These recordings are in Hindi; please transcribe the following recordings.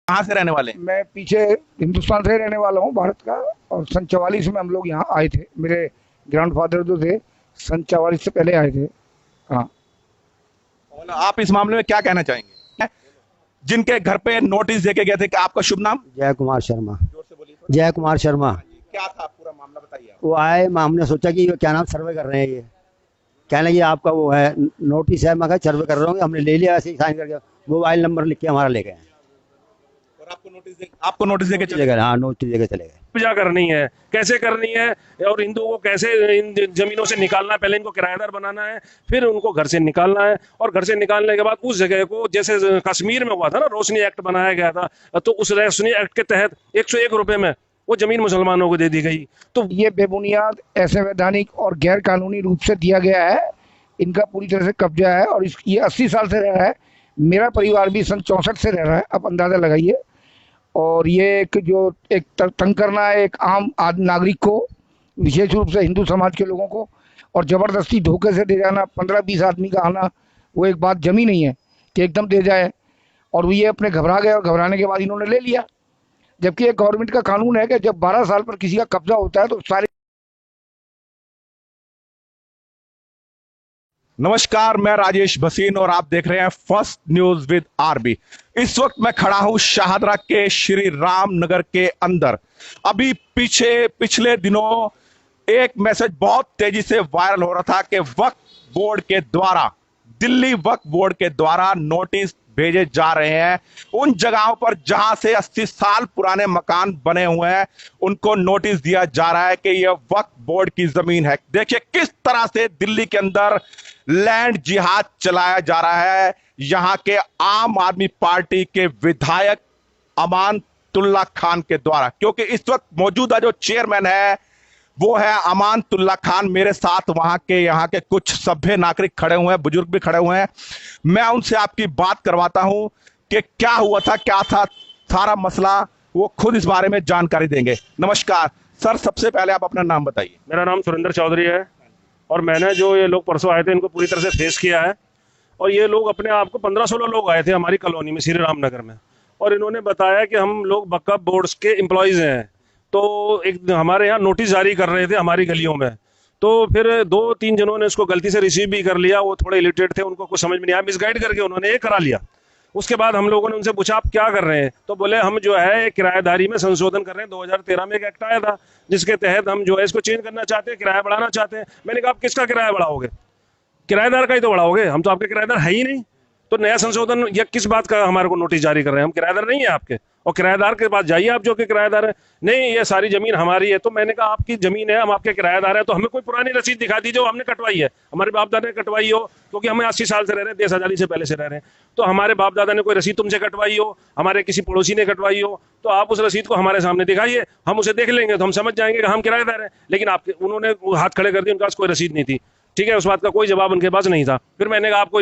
कहाँ से रहने वाले हैं? मैं पीछे हिंदुस्तान से रहने वाला हूँ, भारत का। और सन 44 में हम लोग यहाँ आए थे। मेरे ग्रैंडफादर जो थे सन 44 से पहले आए थे। हाँ। और आप इस मामले में क्या कहना चाहेंगे? जिनके घर पे नोटिस देके गए थे, कि आपका शुभ नाम? जय कुमार शर्मा। जोर से बोलिए थोड़ा। जय कुमार शर्मा। हाँ जी, क्या था पूरा मामला, बताइए आप। वो आए, हमने सोचा कि ये क्या नाम सर्वे कर रहे हैं, ये कहने लगे आपका वो है नोटिस है। मैं कहा सर्वे कर रहा हूँ। हमने ले लिया ऐसे ही साइन करके, मोबाइल नंबर लिख के हमारा ले गए। और आपको नोटिस देके चले चले गए। हाँ, नोटिस देके चले गए। पूजा करनी है, कैसे करनी है, और हिंदुओं को कैसे इन जमीनों से निकालना है। पहले इनको किराएदार बनाना है, फिर उनको घर से निकालना है, और घर से निकालने के बाद उस जगह को, जैसे कश्मीर में हुआ था ना, रोशनी एक्ट बनाया गया था, तो उस रोशनी एक्ट के तहत 101 रुपए में वो जमीन मुसलमानों को दे दी गई। तो ये बेबुनियाद, असंवैधानिक और गैर कानूनी रूप से दिया गया है। इनका पूरी तरह से कब्जा है और ये 80 साल से रह रहा है। मेरा परिवार भी सन 64 से रह रहा है, आप अंदाजा लगाइए। और ये एक तंग करना है एक आम नागरिक को, विशेष रूप से हिंदू समाज के लोगों को, और ज़बरदस्ती धोखे से दे जाना, 15-20 आदमी का आना, वो एक बात जमी नहीं है कि एकदम दे जाए। और ये अपने घबरा गए और घबराने के बाद इन्होंने ले लिया। जबकि एक गवर्नमेंट का कानून है कि जब 12 साल पर किसी का कब्जा होता है तो सारे। नमस्कार, मैं राजेश भसीन और आप देख रहे हैं फर्स्ट न्यूज विद आरबी। इस वक्त मैं खड़ा हूं शाहदरा के श्री राम नगर के अंदर। अभी पिछले दिनों एक मैसेज बहुत तेजी से वायरल हो रहा था कि दिल्ली वक्फ बोर्ड के द्वारा नोटिस भेजे जा रहे हैं। उन जगहों पर जहां से 80 साल पुराने मकान बने हुए हैं, उनको नोटिस दिया जा रहा है कि यह वक्फ बोर्ड की जमीन है। देखिए किस तरह से दिल्ली के अंदर लैंड जिहाद चलाया जा रहा है। यहां के आम आदमी पार्टी के विधायक अमानतुल्लाह खान के द्वारा, क्योंकि इस वक्त मौजूदा जो चेयरमैन है वो है अमानतुल्लाह खान। मेरे साथ यहाँ के कुछ सभ्य नागरिक खड़े हुए हैं, बुजुर्ग भी खड़े हुए हैं। मैं उनसे आपकी बात करवाता हूं कि क्या हुआ था, क्या था सारा मसला, वो खुद इस बारे में जानकारी देंगे। नमस्कार सर, सबसे पहले आप अपना नाम बताइए। मेरा नाम सुरेंद्र चौधरी है, और मैंने जो ये लोग परसों आए थे इनको पूरी तरह से फेस किया है। और ये लोग अपने आप को 15-16 लोग आए थे हमारी कॉलोनी में, श्री राम नगर में, और इन्होंने बताया कि हम लोग वक्फ बोर्ड्स के एम्प्लॉयज़ हैं। तो एक हमारे यहाँ नोटिस जारी कर रहे थे हमारी गलियों में। तो फिर 2-3 जनों ने उसको गलती से रिसीव भी कर लिया। वो थोड़े इलिटरेट थे, उनको कुछ समझ में नहीं आया, मिसगाइड करके उन्होंने ये करा लिया। उसके बाद हम लोगों ने उनसे पूछा आप क्या कर रहे हैं, तो बोले हम जो है किराएदारी में संशोधन कर रहे हैं। 2013 में एक एक्ट आया था जिसके तहत हम जो है इसको चेंज करना चाहते हैं, किराया बढ़ाना चाहते हैं। मैंने कहा आप किसका किराया बढ़ाओगे? किराएदार का ही तो बढ़ाओगे, हम तो आपके किराएदार है ही नहीं। तो नया संशोधन या किस बात का हमारे को नोटिस जारी कर रहे हैं? हम किराएदार नहीं है आपके, और किराएदार के पास जाइए आप जो कि किराएदार है। नहीं, ये सारी जमीन हमारी है। तो मैंने कहा आपकी जमीन है, हम आपके किराएदार है, तो हमें कोई पुरानी रसीद दिखा दीजिए, हमने कटवाई है, हमारे बाप दादा ने कटवाई हो, क्योंकि हमें 80 साल से रह रहे हैं, देश आजादी से पहले से रह रहे हैं। तो हमारे बाप दादा ने कोई रसीद तुमसे कटवाई हो, हमारे किसी पड़ोसी ने कटवाई हो, तो आप उस रसीद को हमारे सामने दिखाइए, हम उसे देख लेंगे, तो हम समझ जाएंगे कि हम किराएदार हैं। लेकिन आपके उन्होंने हाथ खड़े कर दिए, उनके पास कोई रसीद नहीं थी। ठीक है, उस बात का कोई जवाब उनके पास नहीं था। फिर मैंने कहा आपको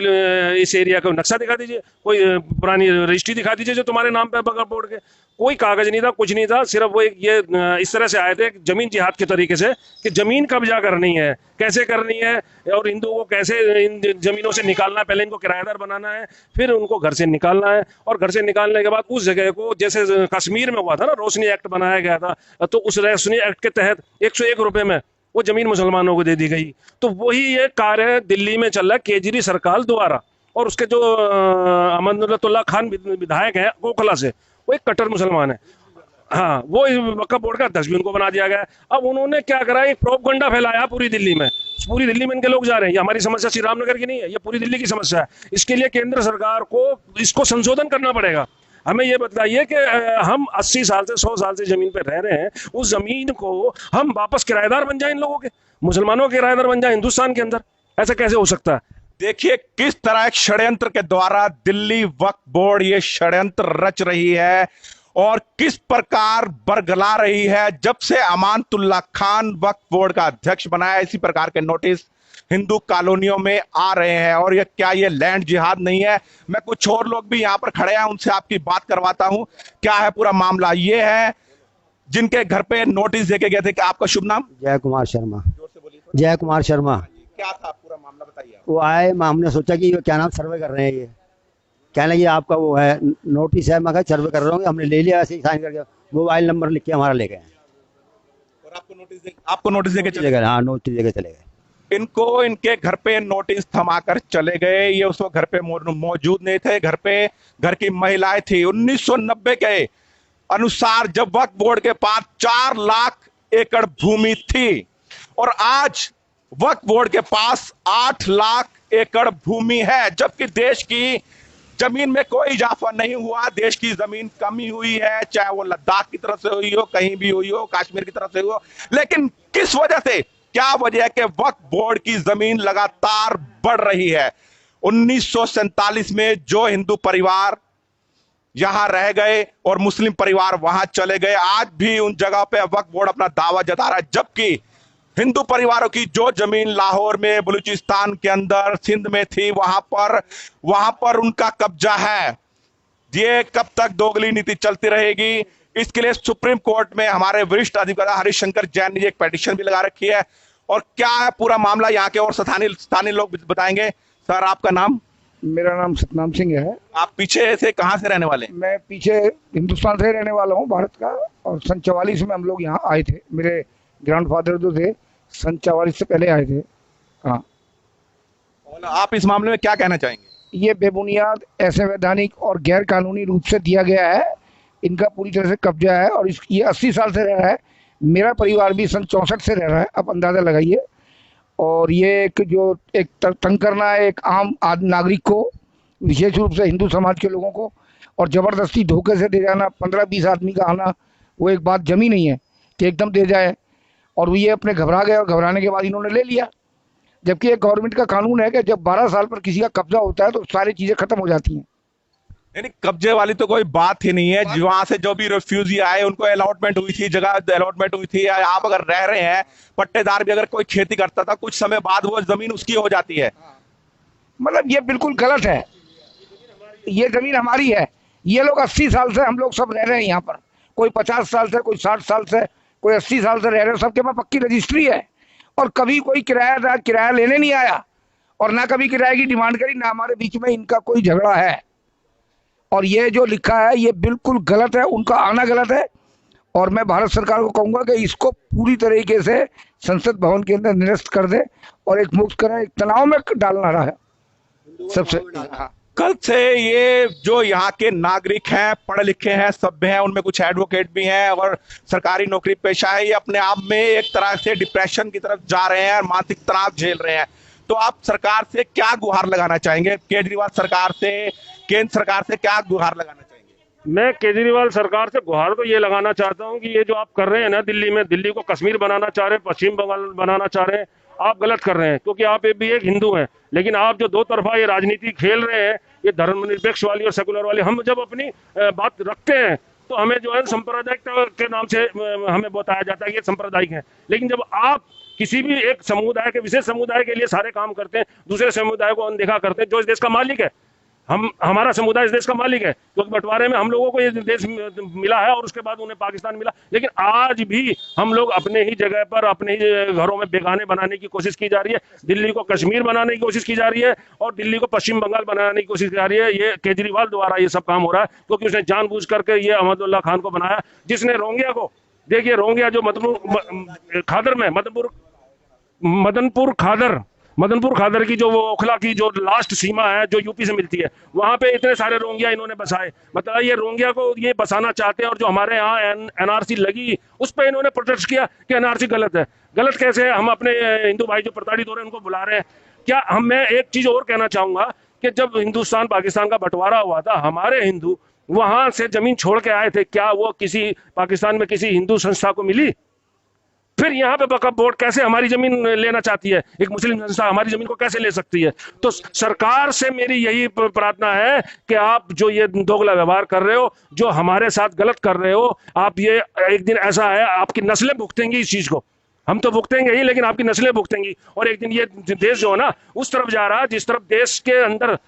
इस एरिया का नक्शा दिखा दीजिए, कोई पुरानी रजिस्ट्री दिखा दीजिए जो तुम्हारे नाम पे वक्फ बोर्ड के। कोई कागज नहीं था, कुछ नहीं था। सिर्फ वो ये इस तरह से आए थे जमीन जिहाद के तरीके से कि जमीन कब्जा करनी है, कैसे करनी है, और हिंदुओं को कैसे इन जमीनों से निकालना है। पहले इनको किराएदार बनाना है, फिर उनको घर से निकालना है, और घर से निकालने के बाद उस जगह को, जैसे कश्मीर में हुआ था ना, रोशनी एक्ट बनाया गया था, तो उस रोशनी एक्ट के तहत 101 रुपए में वो जमीन मुसलमानों को दे दी गई। तो वही ये कार्य दिल्ली में चल रहा है केजरी सरकार द्वारा। और उसके जो अमानतुल्लाह खान विधायक है ओखला से, वो एक कट्टर मुसलमान है। हाँ, वो वक्फ बोर्ड का अध्यक्ष भी उनको बना दिया गया। अब उन्होंने क्या करा, एक प्रोपगंडा फैलाया पूरी दिल्ली में। पूरी दिल्ली में इनके लोग जा रहे हैं। ये हमारी समस्या श्री रामनगर की नहीं है, ये पूरी दिल्ली की समस्या है। इसके लिए केंद्र सरकार को इसको संशोधन करना पड़ेगा। हमें ये बताइए कि हम 80 साल से 100 साल से जमीन पे रह रहे हैं, उस जमीन को हम वापस किराएदार बन जाए, इन लोगों के, मुसलमानों के किराएदार बन जाए हिंदुस्तान के अंदर? ऐसा कैसे हो सकता है? देखिए किस तरह एक षड्यंत्र के द्वारा दिल्ली वक्फ बोर्ड ये षड्यंत्र रच रही है और किस प्रकार बरगला रही है। जब से अमानतुल्लाह खान वक्फ बोर्ड का अध्यक्ष बनाया, इसी प्रकार के नोटिस हिंदू कॉलोनियों में आ रहे हैं। और ये क्या ये लैंड जिहाद नहीं है? मैं कुछ और लोग भी यहाँ पर खड़े हैं, उनसे आपकी बात करवाता हूं क्या है पूरा मामला। ये है जिनके घर पे नोटिस देके गए थे। कि आपका शुभ नाम? जय कुमार शर्मा। जोर से बोलिए थोड़ा। जय कुमार शर्मा। क्या था पूरा मामला, बताइए आप। वो आए, हमने सोचा कि ये क्या नाम सर्वे कर रहे हैं, ये कहने लगे आपका वो है नोटिस है, मैं कहा सर्वे कर रहा हूँ, हमने ले लिया, ऐसे ही साइन करके मोबाइल नंबर लिख के हमारा ले गए। और आपको नोटिस देके चले गए? हाँ, नोटिस देके चले गए। इनको इनके घर पे नोटिस थमाकर चले गए। ये उस वक्त घर पे मौजूद नहीं थे। घर पे घर की महिलाएं थी। 1990 के अनुसार जब वक्फ बोर्ड के पास 4 लाख एकड़ भूमि थी और आज वक्फ बोर्ड के पास 8 लाख एकड़ भूमि है, जबकि देश की जमीन में कोई इजाफा नहीं हुआ। देश की जमीन कमी हुई है, चाहे वो लद्दाख की तरफ से हुई हो, कहीं भी हुई हो, कश्मीर की तरफ से हुई हो। लेकिन किस वजह से, क्या वजह है कि वक्फ बोर्ड की जमीन लगातार बढ़ रही है। 1947 में जो हिंदू परिवार यहां रह गए और मुस्लिम परिवार वहां चले गए, आज भी उन जगह पे वक्फ बोर्ड अपना दावा जता रहा है, जबकि हिंदू परिवारों की जो जमीन लाहौर में, बलूचिस्तान के अंदर, सिंध में थी, वहां पर उनका कब्जा है। ये कब तक दोगली नीति चलती रहेगी, इसके लिए सुप्रीम कोर्ट में हमारे वरिष्ठ अधिवक्ता हरिशंकर जैन ने एक पिटीशन भी लगा रखी है। और क्या है पूरा मामला, यहाँ के और स्थानीय लोग बताएंगे। सर, आपका नाम? मेरा नाम सतनाम सिंह है। आप पीछे से कहाँ से रहने वाले हैं? मैं पीछे हिंदुस्तान से रहने वाला हूँ, भारत का। और सन 44 में हम लोग यहाँ आए थे। मेरे ग्रैंडफादर जो थे सन 44 से पहले आए थे। हाँ। और आप इस मामले में क्या कहना चाहेंगे? ये बेबुनियाद, असंवैधानिक और गैर कानूनी रूप से दिया गया है। इनका पूरी तरह से कब्जा है और ये 80 साल से रह रहा है। मेरा परिवार भी सन 64 से रह रहा है, आप अंदाज़ा लगाइए। और ये एक तंग करना है एक आम नागरिक को, विशेष रूप से हिंदू समाज के लोगों को, और ज़बरदस्ती धोखे से दे जाना, 15-20 आदमी का आना, वो एक बात जमी नहीं है कि एकदम दे जाए। और ये अपने घबरा गए और घबराने के बाद इन्होंने ले लिया। जबकि एक गवर्नमेंट का कानून है कि जब 12 साल पर किसी का कब्जा होता है तो सारी चीज़ें खत्म हो जाती हैं। यानी कब्जे वाली तो कोई बात ही नहीं है। वहां से जो भी रिफ्यूजी आए उनको अलॉटमेंट हुई थी, जगह अलॉटमेंट हुई थी। आप अगर रह रहे हैं, पट्टेदार भी अगर कोई खेती करता था, कुछ समय बाद वो जमीन उसकी हो जाती है। मतलब ये बिल्कुल गलत है। ये जमीन हमारी है। ये लोग 80 साल से हम लोग सब रह रहे हैं यहाँ पर। कोई 50 साल से, कोई 60 साल से, कोई 80 साल से रह रहे हैं। सबके पास पक्की रजिस्ट्री है और कभी कोई किरायादार किराया लेने नहीं आया और ना कभी किराए की डिमांड करी, ना हमारे बीच में इनका कोई झगड़ा है। और ये जो लिखा है ये बिल्कुल गलत है, उनका आना गलत है। और मैं भारत सरकार को कहूँगा कि इसको पूरी तरीके से संसद भवन के अंदर निरस्त कर दे और एक मुक्त करें, एक तनाव में डालना रहा है सबसे। कल से ये जो यहाँ के नागरिक हैं, पढ़े लिखे हैं, सभ्य हैं, उनमें कुछ एडवोकेट भी हैं और सरकारी नौकरी पेशा है, ये अपने आप में एक तरह से डिप्रेशन की तरफ जा रहे हैं और मानसिक तनाव झेल रहे हैं। तो आप सरकार से क्या गुहार लगाना चाहेंगे? केजरीवाल सरकार से, केंद्र सरकार से क्या गुहार लगाना चाहेंगे? मैं केजरीवाल सरकार से गुहार तो ये लगाना चाहता हूँ कि ये जो आप कर रहे हैं ना, दिल्ली में, दिल्ली को कश्मीर बनाना चाह रहे हैं, पश्चिम बंगाल बनाना चाह रहे हैं, आप गलत कर रहे हैं। क्योंकि आप भी एक हिंदू हैं, लेकिन आप जो दो तरफा ये राजनीति खेल रहे हैं, ये धर्मनिरपेक्ष वाली और सेकुलर वाली, हम जब अपनी बात रखते हैं तो हमें जो है सांप्रदायिक के नाम से हमें बताया जाता है कि ये सांप्रदायिक है। लेकिन जब आप किसी भी एक समुदाय के, विशेष समुदाय के लिए सारे काम करते हैं, दूसरे समुदाय को अनदेखा करते हैं, जो इस देश का मालिक है, हमारा समुदाय इस देश का मालिक है, क्योंकि बंटवारे में हम लोगों को ये देश मिला है और उसके बाद उन्हें पाकिस्तान मिला। लेकिन आज भी हम लोग अपने ही जगह पर, अपने ही घरों में बेगाने बनाने की कोशिश की जा रही है। दिल्ली को कश्मीर बनाने की कोशिश की जा रही है और दिल्ली को पश्चिम बंगाल बनाने की कोशिश की जा रही है। ये केजरीवाल द्वारा ये सब काम हो रहा है, क्योंकि उसने जानबूझ करके ये अहमदुल्ला खान को बनाया, जिसने रोंगिया को, देखिए रोंगिया जो खादर में, मदनपुर खादर की जो वो ओखला की जो लास्ट सीमा है जो यूपी से मिलती है, वहां पे इतने सारे रोंगिया इन्होंने बसाए। मतलब ये रोंगिया को ये बसाना चाहते हैं। और जो हमारे यहाँ एनआरसी लगी उस पर इन्होंने प्रोटेस्ट किया कि एनआरसी गलत है। गलत कैसे है? हम अपने हिंदू भाई जो प्रताड़ित हो रहे हैं उनको बुला रहे हैं क्या? मैं एक चीज और कहना चाहूंगा कि जब हिंदुस्तान पाकिस्तान का बंटवारा हुआ था, हमारे हिंदू वहां से जमीन छोड़ के आए थे, क्या वो किसी पाकिस्तान में किसी हिंदू संस्था को मिली? फिर यहाँ पे वक्फ बोर्ड कैसे हमारी जमीन लेना चाहती है? एक मुस्लिम संस्था हमारी जमीन को कैसे ले सकती है? तो सरकार से मेरी यही प्रार्थना है कि आप जो ये दोगला व्यवहार कर रहे हो, जो हमारे साथ गलत कर रहे हो, आप ये एक दिन ऐसा है आपकी नस्लें भुगतेंगी इस चीज को। हम तो भुगतेंगे ही, लेकिन आपकी नस्लें भुगतेंगी। और एक दिन ये देश जो है ना उस तरफ जा रहा है जिस तरफ देश के अंदर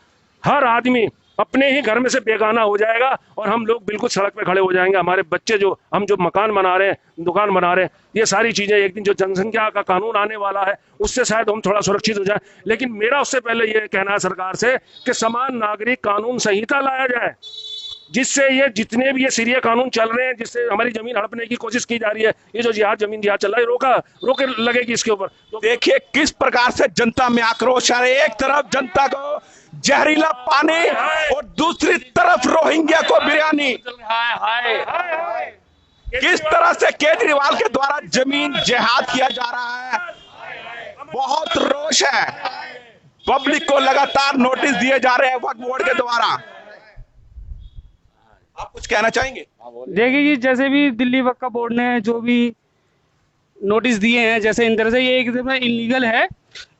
हर आदमी अपने ही घर में से बेगाना हो जाएगा और हम लोग बिल्कुल सड़क पे खड़े हो जाएंगे। हमारे बच्चे जो हम जो मकान बना रहे हैं, दुकान बना रहे हैं, ये सारी चीजें एक दिन जो जनसंख्या का कानून आने वाला है उससे शायद हम थोड़ा सुरक्षित हो जाए। लेकिन मेरा उससे पहले ये कहना है सरकार से कि समान नागरिक कानून संहिता लाया जाए, जिससे ये जितने भी ये सीरिया कानून चल रहे हैं, जिससे हमारी जमीन हड़पने की कोशिश की जा रही है, ये जो जिहाद जमीन जिहाद चल रहा है, रोके लगेगी इसके ऊपर। तो देखिए किस प्रकार से जनता में आक्रोश है। एक तरफ जनता को जहरीला पानी और दूसरी तरफ रोहिंग्या को बिरयानी। किस तरह से केजरीवाल के द्वारा जमीन जिहाद किया जा रहा है, बहुत रोष है। पब्लिक को लगातार नोटिस दिए जा रहे हैं वक्फ बोर्ड के द्वारा। आप कुछ कहना चाहेंगे? देखिए जी, जैसे भी दिल्ली वक्फ बोर्ड ने जो भी नोटिस दिए हैं, जैसे इन तरह से ये एक तरह इलीगल है।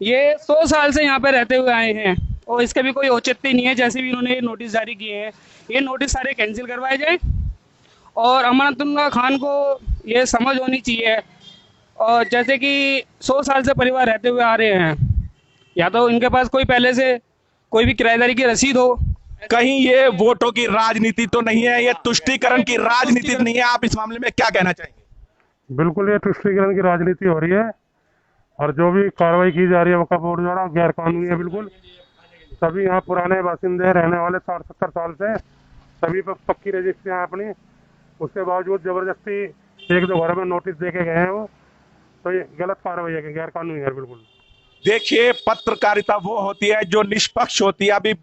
ये 100 साल से यहाँ पे रहते हुए आए हैं और इसका भी कोई औचित्य नहीं है। जैसे भी इन्होंने नोटिस जारी किए हैं, ये नोटिस सारे कैंसिल करवाए जाए और अमानतुल्लाह खान को ये समझ होनी चाहिए। और जैसे कि 100 साल से परिवार रहते हुए आ रहे हैं, या तो इनके पास कोई पहले से कोई भी किराएदारी की रसीद हो। कहीं ये वोटों की राजनीति तो नहीं है, ये तुष्टीकरण की राजनीति नहीं है? आप इस मामले में क्या कहना चाहेंगे? बिल्कुल ये तुष्टीकरण की राजनीति हो रही है और जो भी कार्रवाई की जा रही है वक्फ बोर्ड द्वारा गैर कानूनी है बिल्कुल। सभी यहाँ पुराने बासिंदे रहने वाले 60-70 साल से, सभी पर पक्की रजिस्ट्री है अपनी, उसके बावजूद जबरदस्ती एक दो घर में नोटिस दे के गए हैं वो, तो ये गलत कार्रवाई है, गैर कानूनी है बिल्कुल। देखिए पत्रकारिता वो होती है जो निष्पक्ष होती है। अभी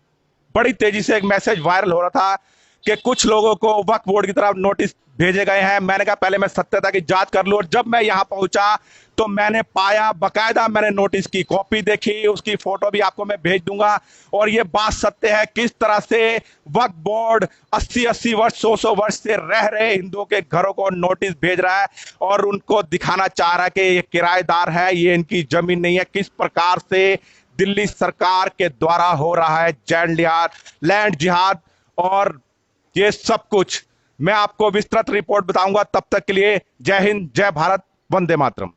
बड़ी तेजी से एक मैसेज वायरल हो रहा था कि कुछ लोगों को वक्फ बोर्ड की तरफ नोटिस भेजे गए हैं। मैंने कहा पहले मैं सत्यता की जांच कर लूं, और जब मैं यहां पहुंचा तो मैंने पाया, बकायदा मैंने नोटिस की कॉपी देखी, उसकी फोटो भी आपको मैं भेज दूंगा। और ये बात सत्य है किस तरह से वक्फ बोर्ड 80-80 वर्ष 100 वर्ष से रह रहे हिंदुओं के घरों को नोटिस भेज रहा है और उनको दिखाना चाह रहा है कि ये किराएदार है, ये इनकी जमीन नहीं है। किस प्रकार से दिल्ली सरकार के द्वारा हो रहा है लैंड जिहाद, और ये सब कुछ मैं आपको विस्तृत रिपोर्ट बताऊंगा। तब तक के लिए जय हिंद, जय भारत, वंदे मातरम।